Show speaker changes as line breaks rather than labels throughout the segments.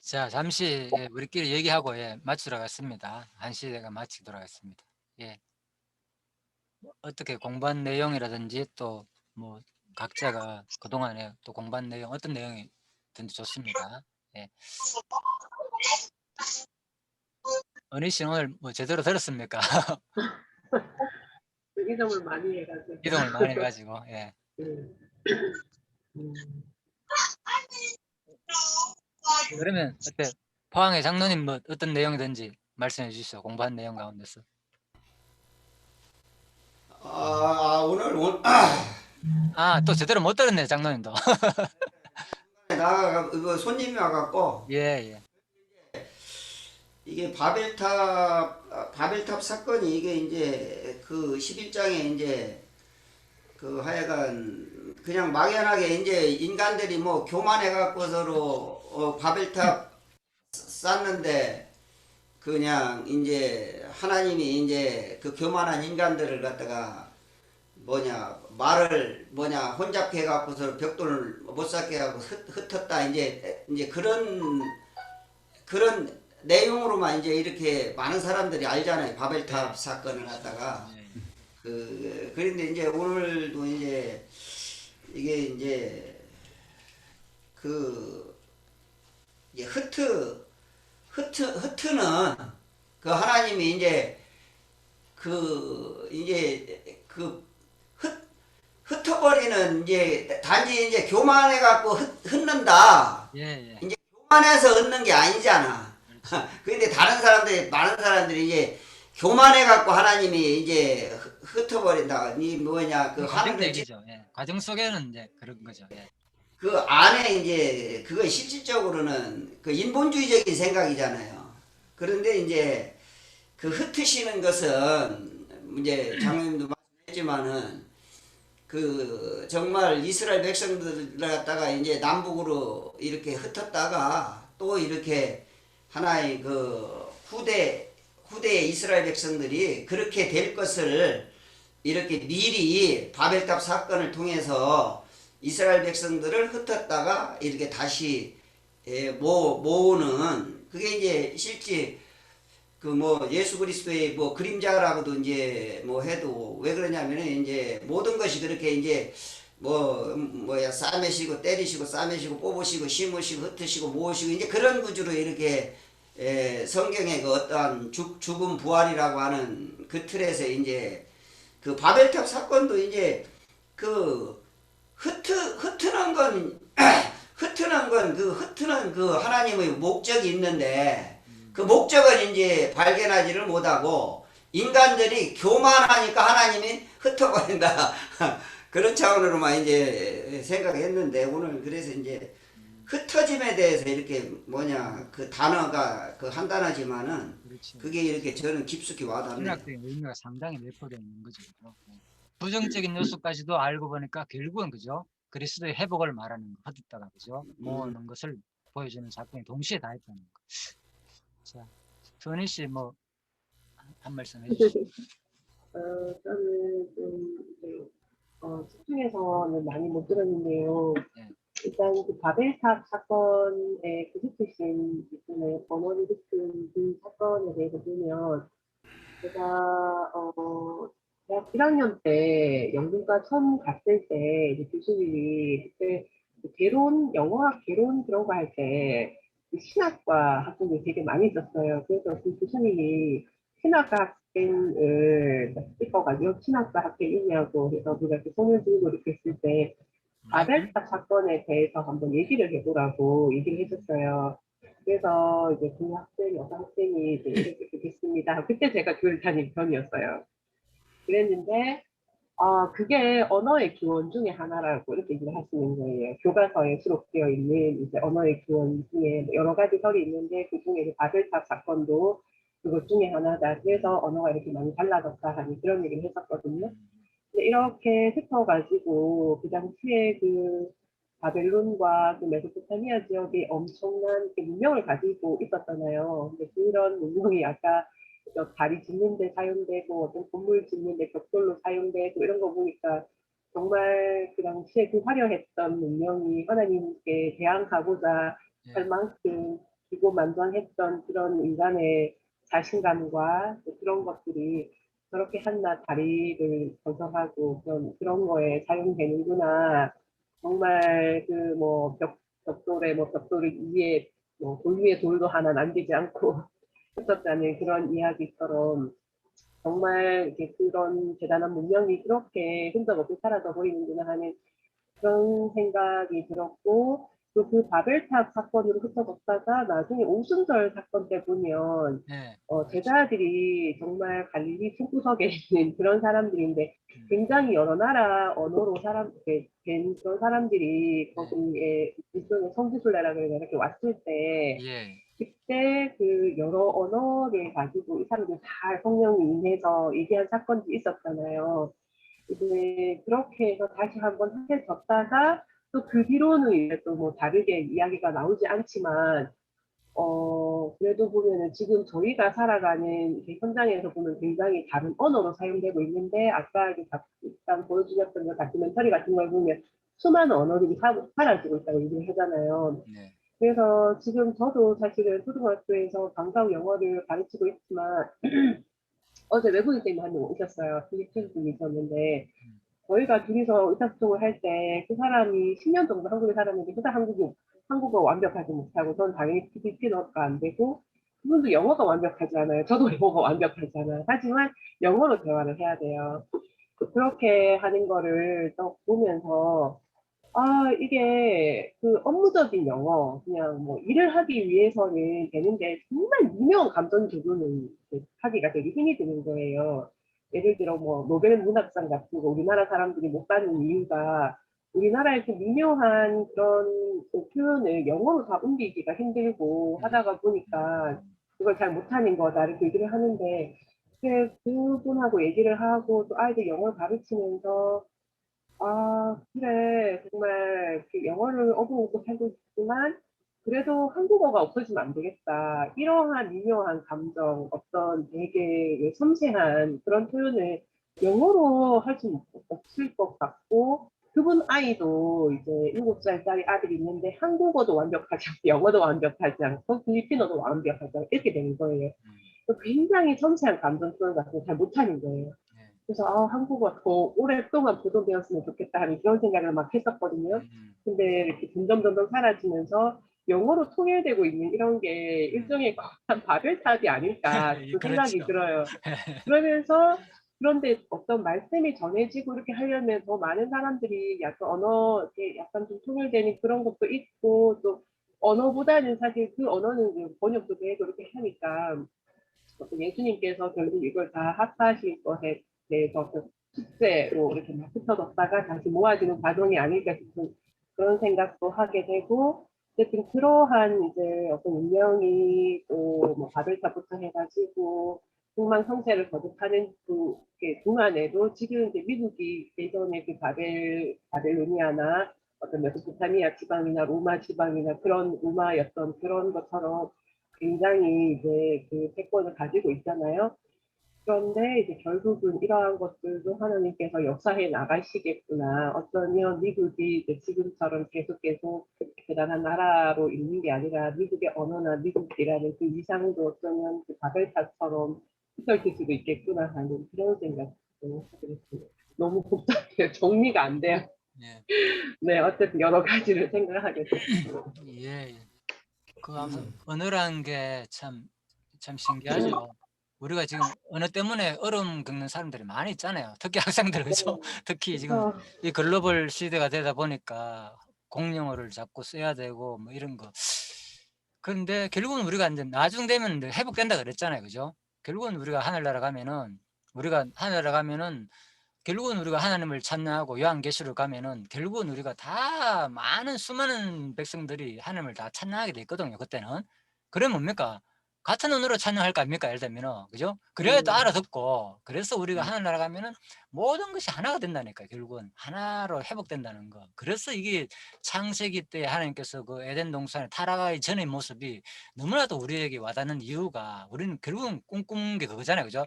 자, 잠시 우리끼리 얘기하고 마치러 갔습니다. 1시가 마치도록 하겠습니다. 예. 어떻게 공부한 내용이라든지 또 뭐 각자가 그동안에 또 공부한 내용 어떤 내용이든지 좋습니다. 예. 은희 씨는 오늘 뭐 제대로 들었습니까?
이동을 많이 해가지고.
이동을 많이 해가지고. 예. 그러면 어때? 포항의 장로님 뭐 어떤 내용이든지 말씀해 주시죠. 공부한 내용 가운데서.
오늘
또 제대로 못 들었네요, 장로님도.
나가 이거 손님이 와갖고
예, 예.
이게 바벨탑 사건이 이게 이제 그 11장에 이제 그 하여간 그냥 막연하게 이제 인간들이 뭐 교만해갖고 서로 바벨탑 쌓는데 그냥 이제 하나님이 이제 그 교만한 인간들을 갖다가 말을 혼잡해 갖고서 벽돌을 못 쌓게 하고 흩었다 이제 그런 내용으로만 이제 이렇게 많은 사람들이 알잖아요. 바벨탑 사건을 갖다가 그런데 이제 오늘도 이제 이게 이제 그 이제 흐트는 그 하나님이 이제 흩어버리는 이제 단지 이제 교만해 갖고 흩는다.
예, 예.
이제 교만해서 흩는 게 아니잖아. 그런데 많은 사람들이 이제 교만해 갖고 하나님이 이제 흩어버린다. 이 뭐냐 그
과정 얘기죠. 예. 과정 속에는 이제 그런 거죠. 예.
그 안에 이제 그거 실질적으로는 그 인본주의적인 생각이잖아요. 그런데 이제 그 흩으시는 것은 이제 장로님도 말씀했지만은 그 정말 이스라엘 백성들을 갖다가 이제 남북으로 이렇게 흩었다가 또 이렇게 하나의 그 후대의 이스라엘 백성들이 그렇게 될 것을 이렇게 미리 바벨탑 사건을 통해서 이스라엘 백성들을 흩었다가 이렇게 다시 모으는 그게 이제 실제 그 뭐 예수 그리스도의 뭐 그림자라고도 이제 뭐 해도 왜 그러냐면은 이제 모든 것이 그렇게 이제 싸매시고 때리시고 싸매시고 뽑으시고 심으시고 흩으시고 모으시고 이제 그런 구조로 이렇게 성경의 그 어떠한 죽음 부활이라고 하는 그 틀에서 이제 그 바벨탑 사건도 이제 그 흩트는 건 흩트는 그 하나님의 목적이 있는데 그 목적은 이제 발견하지를 못하고 인간들이 교만하니까 하나님이 흩어버린다. 그런 차원으로만 이제 생각했는데 오늘 그래서 이제 흩어짐에 대해서 이렇게 그 단어가 그 한 단어지만은
그렇죠.
그게 이렇게 저는 깊숙이 와닿네요.
신학적인 의미가 상당히 내포되어 있는 거죠. 부정적인 요소까지도 알고 보니까 결국은 그죠? 그리스도의 회복을 말하는 거, 헛듣다가 그죠? 모으는 것을 보여주는 사건이 동시에 다 했다는 거. 자, 선희 씨 뭐 한 말씀 해주시죠.
저는 좀 집중해서는 많이 못 들었는데요. 일단 그 바벨탑 사건의 그 흩으신 있잖아요. 번호를 흩은 그 사건에 대해서 보면 제가 대학 1학년 때 영문과 처음 갔을 때 이제 교수님이 그때 영어학 개론 그런 거 할 때 신학과 학생들이 되게 많이 있었어요. 그래서 그 교수님이 신학과 학생을 찍어가지고 신학과 학생 있냐고 해서 우리가 이렇게 손을 들고 이렇게 했을 때 바벨탑 사건에 대해서 한번 얘기를 해보라고 얘기를 해줬어요. 그래서 이제 그 여자 학생이 이제 이렇게 됐습니다. 그때 제가 교회를 다닌 편이었어요. 그랬는데, 그게 언어의 기원 중에 하나라고 이렇게 얘기를 하시는 거예요. 교과서에 수록되어 있는 이제 언어의 기원 중에 여러 가지 설이 있는데 그 중에 바벨탑 사건도 그것 중에 하나다. 그래서 언어가 이렇게 많이 달라졌다 하는 그런 얘기를 했었거든요. 근데 이렇게 흩어가지고 그 당시에 그 바벨론과 그 메소포타미아 지역이 엄청난 문명을 가지고 있었잖아요. 근데 그런 문명이 아까 다리 짓는 데 사용되고 어떤 건물 짓는 데 벽돌로 사용되고 이런 거 보니까 정말 그 당시에 그 화려했던 문명이 하나님께 대항하고자 할 만큼 기고만장했던 그런 인간의 자신감과 또 그런 것들이 저렇게 한낱 다리를 건설하고 그런 거에 사용되는구나. 정말 그 뭐 벽돌에 뭐 벽돌을 위에 뭐 돌 위에 돌도 하나 남기지 않고 했었다는 그런 이야기처럼 정말 이렇게 그런 대단한 문명이 그렇게 흔적 없이 사라져 버리는구나 하는 그런 생각이 들었고, 또 그 바벨탑 사건으로 흩어졌다가 나중에 오순절 사건 때 보면
네.
제자들이 정말 갈릴리 숲구석에 있는 그런 사람들인데
음,
굉장히 여러 나라 언어로 된 그런 사람들이
네.
거기에 일종의 성지순례라 그래서 이렇게 왔을 때
예.
그때 그 여러 언어를 가지고 이 사람들이 다 성령이 임해서 얘기한 사건도 있었잖아요. 이제 그렇게 해서 다시 한번 합해졌다가 또 그 뒤로는 이제 또 뭐 다르게 이야기가 나오지 않지만 그래도 보면은 지금 저희가 살아가는 이 현장에서 보면 굉장히 다른 언어로 사용되고 있는데 아까 잠깐 보여주셨던 그 다큐멘터리 같은 걸 보면 수많은 언어들이 사라지고 있다고 얘기를 하잖아요.
네.
그래서 지금 저도 사실은 초등학교에서 방과후 영어를 가르치고 있지만 어제 외국인 선생님 한 명 오셨어요. 필리핀 분이셨는데
음,
저희가 둘이서 의사소통을 할 때 그 사람이 10년 정도 한국에 살았는데 그 사람 한국어 완벽하지 못하고 저는 당연히 필리핀어가 안 되고 그분도 영어가 완벽하지 않아요. 저도 영어가 완벽하지 않아요. 하지만 영어로 대화를 해야 돼요. 그렇게 하는 거를 또 보면서 이게 그 업무적인 영어, 그냥 뭐 일을 하기 위해서는 되는데 정말 미묘한 감정 조절을 하기가 되게 힘이 드는 거예요. 예를 들어 뭐 노벨 문학상 같은 거 우리나라 사람들이 못 받는 이유가 우리나라의 그 미묘한 그런 그 표현을 영어로 다 옮기기가 힘들고 하다가 보니까 그걸 잘 못하는 거다 이렇게 얘기를 하는데 그분하고 얘기를 하고 또 아이들 영어를 가르치면서 그래. 정말 그 영어를 어부어부 하고 있지만 그래도 한국어가 없어지면 안 되겠다. 이러한 미묘한 감정, 어떤 되게 섬세한 그런 표현을 영어로 할 수 없을 것 같고 그분 아이도 이제 7살짜리 아들이 있는데 한국어도 완벽하지 않고 영어도 완벽하지 않고 필리핀어도 완벽하지 않고 이렇게 되는 거예요.
음,
굉장히 섬세한 감정 표현 같은 거 잘 못하는 거예요.
네.
그래서 한국어 더 오랫동안 보존되었으면 좋겠다 하는 그런 생각을 막 했었거든요. 근데 이렇게 점점 사라지면서 영어로 통일되고 있는 이런 게 일종의 거한 바벨탑이 아닐까 그 생각이
그렇죠.
들어요. 그러면서 그런데 어떤 말씀이 전해지고 이렇게 하려면 더 많은 사람들이 약간 언어 이렇게 약간 좀 통일되는 그런 것도 있고 또 언어보다는 사실 그 언어는 번역도 되고 이렇게 하니까 예수님께서 결국 이걸 다 합하실 것에 대해서 그 숙제로 이렇게 막 흩어졌다가 다시 모아지는 과정이 아닐까 싶은 그런 생각도 하게 되고 어쨌든 그러한 이제 어떤 운명이 또뭐 바벨탑부터 해가지고 북만 성세를 거듭하는 그 동안에도 지금 이제 미국이 예전에 그 바벨로니아나 어떤 메소포타미아 지방이나 로마 지방이나 그런 로마였던 그런 것처럼 굉장히 이제 그 패권을 가지고 있잖아요. 그런데 이제 결국은 이러한 것들도 하나님께서 역사해 나가시겠구나. 어쩌면 미국이 이제 지금처럼 계속 대단한 나라로 있는 게 아니라 미국의 언어나 미국이라는 그 이상도 어쩌면 그 바벨탑처럼 흩어질 수도 있겠구나 하는 그런 생각도 하게 됐습니다. 너무 복잡해요. 정리가 안 돼요.
예.
네, 어쨌든 여러 가지를 생각하게 됐습니다.
예. 그 언어라는 게 참 신기하죠. 우리가 지금 언어 때문에 어려움 겪는 사람들이 많이 있잖아요. 특히 학생들 그죠? 특히 지금
그래서
이 글로벌 시대가 되다 보니까 공용어를 자꾸 써야 되고 뭐 이런 거. 그런데 결국은 우리가 이제 나중 되면 이제 회복된다 그랬잖아요. 그죠? 결국은 우리가 하늘나라 가면은 결국은 우리가 하나님을 찬양하고 요한계시록 가면은 결국은 우리가 다 많은 수많은 백성들이 하나님을 다 찬양하게 돼 있거든요. 그때는. 그러면 뭡니까? 같은 언어로 찬양할 거 아닙니까? 예를 들면은. 그죠? 그래야 또 알아듣고. 그래서 우리가 하늘나라 가면은 모든 것이 하나가 된다니까요. 결국은 하나로 회복된다는 거. 그래서 이게 창세기 때 하나님께서 그 에덴 동산에 타락하기 전의 모습이 너무나도 우리에게 와닿는 이유가 우리는 결국은 꿈꾸는 게 그거잖아요. 그죠?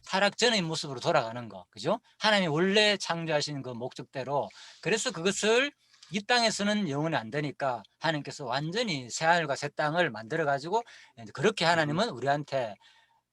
타락 전의 모습으로 돌아가는 거. 그죠? 하나님이 원래 창조하신 그 목적대로. 그래서 그것을 이 땅에서는 영원히 안 되니까 하나님께서 완전히 새 하늘과 새 땅을 만들어 가지고 그렇게 하나님은 우리한테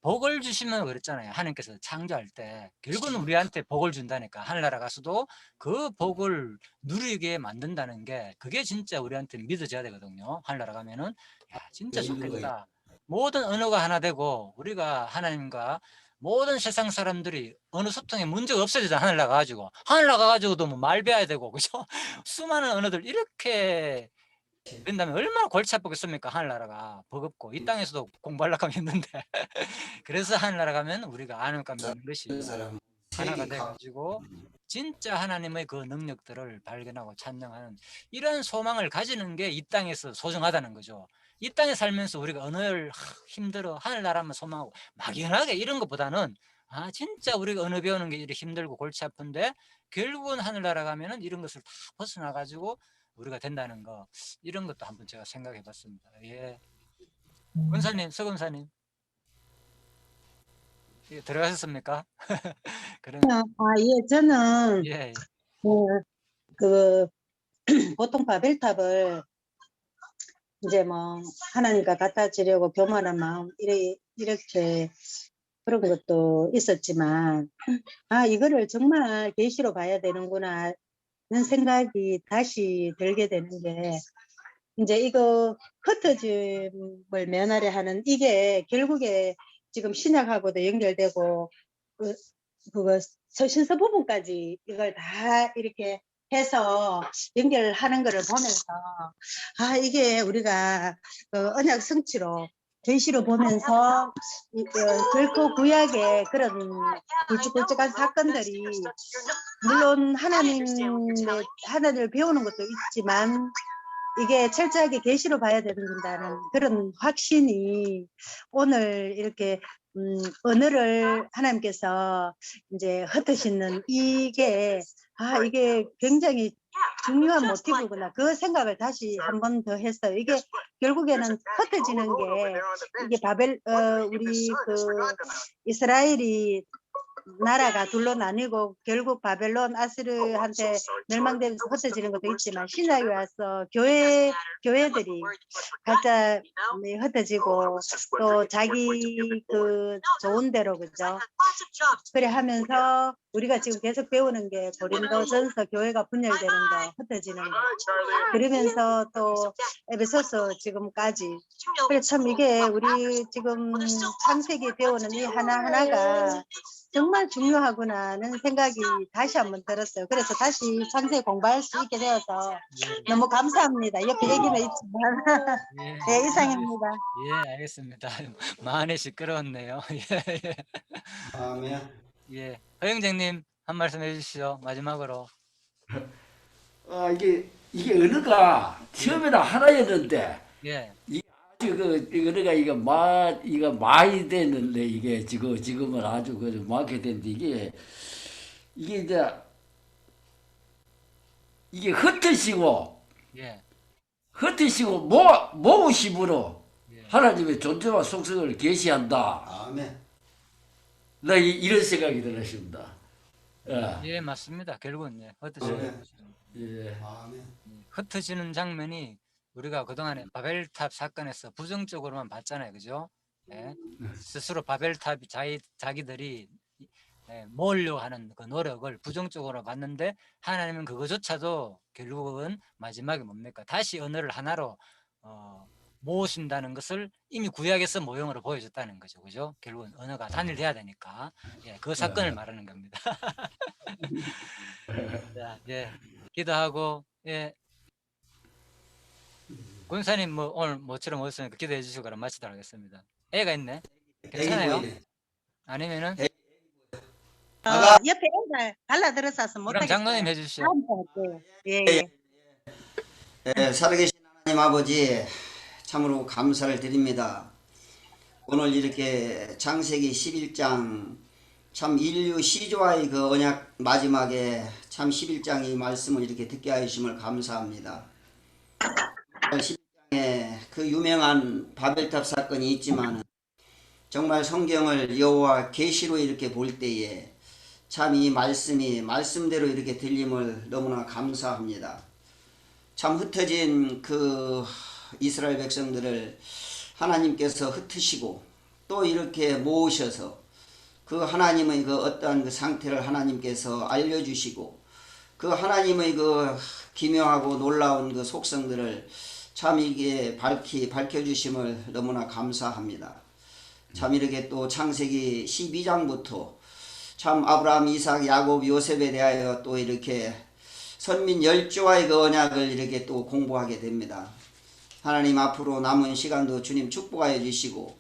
복을 주시면 그랬잖아요. 하나님께서 창조할 때 결국은 우리한테 복을 준다니까. 하늘나라 가서도 그 복을 누리게 만든다는 게 그게 진짜 우리한테 믿어져야 되거든요. 하늘나라 가면은 야 진짜 좋겠다. 모든 언어가 하나 되고 우리가 하나님과 모든 세상 사람들이 어느 소통에 문제가 없어지잖아. 하늘 나가가지고 하늘 나가가지고도 뭐 말 배워야 되고 그죠? 수많은 언어들 이렇게 된다면 얼마나 골치 아프겠습니까? 하늘나라가 버겁고 이 땅에서도 공부하려고 하면 힘든데 그래서 하늘나라 가면 우리가 아는과 믿는 것이
그 사람
하나가
세계 각
돼가지고 진짜 하나님의 그 능력들을 발견하고 찬양하는 이런 소망을 가지는 게 이 땅에서 소중하다는 거죠. 이 땅에 살면서 우리가 언어를 힘들어 하늘나라만 소망하고 막연하게 이런 것보다는 아 진짜 우리가 언어 배우는 게 이렇게 힘들고 골치 아픈데 결국은 하늘나라 가면은 이런 것을 다 벗어나 가지고 우리가 된다는 거 이런 것도 한번 제가 생각해 봤습니다. 예. 권사님, 서건사님 예, 들어가셨습니까? 그런
예, 저는
예.
그 보통 바벨탑을 이제 뭐 하나님과 갖다 주려고 교만한 마음 이렇게 그런 것도 있었지만 이거를 정말 계시로 봐야 되는구나 하는 생각이 다시 들게 되는 게 이제 이거 흩어짐을 면하려 하는 이게 결국에 지금 신약하고도 연결되고 그거 서신서 부분까지 이걸 다 이렇게 해서 연결하는 거를 보면서 이게 우리가 언약 성취로 계시로 보면서 결코 구약의 그런 굵직굵직한 사건들이 물론 하나님을 배우는 것도 있지만 이게 철저하게 계시로 봐야 된다는 그런 확신이 오늘 이렇게 언어를 하나님께서 이제 흩으시는 이게 굉장히 중요한 모티브구나 그 생각을 다시 한 번 더 했어요. 이게 결국에는 흩어지는 게 이게 우리 그 이스라엘이 나라가 둘로 나뉘고 결국 바벨론 아스르한테 멸망되면서 흩어지는 것도 있지만 신약에 와서 교회들이 각자 흩어지고 또 자기 그 좋은 대로 그죠 그래 하면서 우리가 지금 계속 배우는 게 고린도전서 교회가 분열되는 거 흩어지는 거 그러면서 또 에베소서 지금까지 그래 참 이게 우리 지금 창세기 배우는 이 하나하나가 정말 중요하구나는 생각이 다시 한번 들었어요. 그래서 다시 창세기 공부할 수 있게 되어서 너무 감사합니다. 옆에 얘기는 있지만 네, 이상입니다.
예, 알겠습니다. 많이 시끄러웠네요. 예,
아멘.
예. 허영재님 한 말씀 해주시죠. 마지막으로.
이게 언어가 처음에는 하나였는데
예,
아주 언어가 이거 많이 됐는데 이게 지금은 아주 많게 됐는데 이게 이게 흩으시고
예,
모으심으로
예.
하나님의 존재와 속성을 계시한다.
아멘.
나 이런 생각이 들었습니다.
예, 맞습니다. 결국은 예, 흩어지는
예.
아멘.
흩어지는 장면이 우리가 그동안에 바벨탑 사건에서 부정적으로만 봤잖아요. 그죠? 예. 스스로 바벨탑이 자기들이 모으려고 하는 그 노력을 부정적으로 봤는데 하나님은 그거조차도 결국은 마지막에 뭡니까? 다시 언어를 하나로 모으신다는 것을 이미 구약에서 모형으로 보여줬다는 거죠. 그죠? 결국은 언어가 단일돼야 되니까. 예, 그 사건을 말하는 겁니다. 자, 예. 기도하고 예. 권사님 뭐 오늘 모처럼 오셨으니까 기도해 주시고 그럼 마치도록 하겠습니다. 애가 있네. 괜찮아요? 아니면은
옆에 애가 달라들어서
그럼 장로님 해주시죠.
예.
네, 살아계신 하나님 아버지 참으로 감사를 드립니다. 오늘 이렇게 창세기 11장 참 인류 시조와의 그 언약 마지막에 참 11장의 말씀을 이렇게 듣게 하심을 감사합니다. 11장에 그 유명한 바벨탑 사건이 있지만 정말 성경을 여호와 계시로 이렇게 볼 때에 참 이 말씀이 말씀대로 이렇게 들림을 너무나 감사합니다. 참 흩어진 그 이스라엘 백성들을 하나님께서 흩으시고 또 이렇게 모으셔서 그 하나님의 그 어떠한 그 상태를 하나님께서 알려주시고 그 하나님의 그 기묘하고 놀라운 그 속성들을 참 이게 밝혀주심을 너무나 감사합니다. 참 이렇게 또 창세기 12장부터 참 아브라함, 이삭, 야곱, 요셉에 대하여 또 이렇게 선민 열조와의 그 언약을 이렇게 또 공부하게 됩니다. 하나님 앞으로 남은 시간도 주님 축복하여 주시고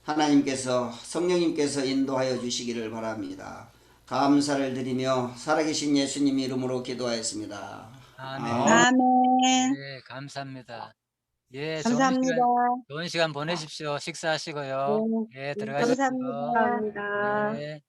하나님께서 성령님께서 인도하여 주시기를 바랍니다. 감사를 드리며 살아계신 예수님 이름으로 기도하였습니다.
아멘.
아멘.
네, 감사합니다. 예,
감사합니다.
좋은 시간 보내십시오. 식사하시고요. 예, 들어가십시오.
감사합니다.
감사합니다.
네.